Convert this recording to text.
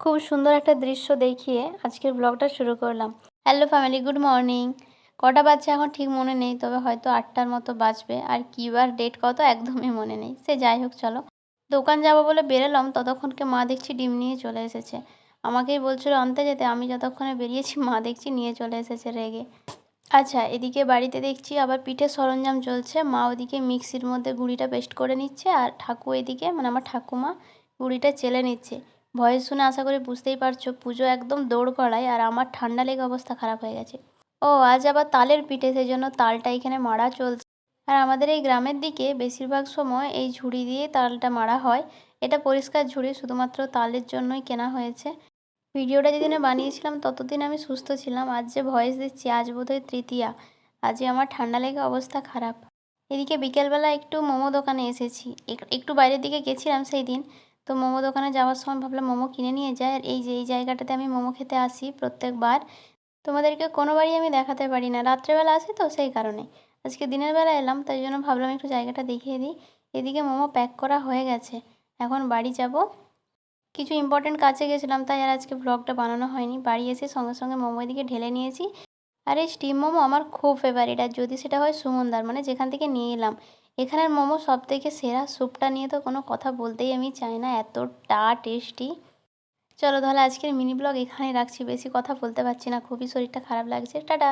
খুব সুন্দর একটা দৃশ্য দেখিয়ে আজকের ব্লগটা শুরু করলাম। Hello family, good morning. কটা বাজছে এখন ঠিক মনে নেই, তবে হয়তো 8টার মতো বাজবে। আর কী বার ডেট কত একদমই মনে নেই, সে যাই হোক চলো। দোকান যাবো বলে বেরোলাম, ততক্ষণকে মা দেখছি ডিম নিয়ে চলে এসেছে। আমাকেই বলছিল আনতে যেতে, আমি যতক্ষণে বেরিয়েছি মা দেখছি নিয়ে চলে এসেছে রেগে। আচ্ছা, এদিকে বাড়িতে দেখছি আবার পিঠের সরঞ্জাম চলছে। মা ওদিকে মিক্সির মধ্যে গুঁড়িটা পেস্ট করে নিচ্ছে, আর এদিকে মানে আমার ঠাকুমা গুঁড়িটা চেলে নিচ্ছে। ভয়েস শুনে আশা করি বুঝতেই পারছো পুজো একদম দৌড় করায়, আর আমার ঠান্ডা লেগে অবস্থা খারাপ হয়ে গেছে। ও আজ আবার তালের পিঠে, সেই জন্য তালটা এখানে মাড়া চলছে। আর আমাদের এই গ্রামের দিকে বেশিরভাগ সময় এই ঝুড়ি দিয়ে তালটা মাড়া হয়। এটা পরিষ্কার ঝুড়ি, শুধুমাত্র তালের জন্যই কেনা হয়েছে। ভিডিওটা যেদিনে বানিয়েছিলাম ততদিন আমি সুস্থ ছিলাম, আজ যে ভয়েস দিচ্ছি আজ বোধহয় তৃতীয়া। আজই আমার ঠান্ডা লেগে অবস্থা খারাপ। এদিকে বিকেলবেলা একটু মোমো দোকানে এসেছি, একটু বাইরের দিকে গেছিলাম সেই দিন। তো মোমো দোকানে যাওয়ার সময় ভাবলাম মোমো কিনে নিয়ে যায়। আর এই জায়গাটাতে আমি মোমো খেতে আসি প্রত্যেকবার। তোমাদেরকে কোনোবারই আমি দেখাতে পারি না, রাত্রেবেলা আসি তো সেই কারণে। আজকে দিনের বেলা এলাম, তাই জন্য ভাবলাম একটু জায়গাটা দেখিয়ে দিই। এদিকে মোমো প্যাক করা হয়ে গেছে, এখন বাড়ি যাব। কিছু ইম্পর্টেন্ট কাজে গেছিলাম, তাই আর আজকে ব্লগটা বানানো হয়নি। বাড়ি এসে সঙ্গে সঙ্গে মোমো এদিকে ঢেলে নিয়েছি। আর এই স্টিম মোমো আমার খুব ফেভারিট, আর যদি সেটা হয় সুমনদার, মানে যেখান থেকে নিয়ে এলাম। এখানের মোমো সব থেকে সেরা, স্যুপটা নিয়ে তো কোনো কথা বলতেই আমি চাই না, এতটা টেস্টি। চলো তাহলে আজকের মিনি ব্লগ এখানেই রাখছি, বেশি কথা বলতে পারছি না, খুবই শরীরটা খারাপ লাগছে। টাটা।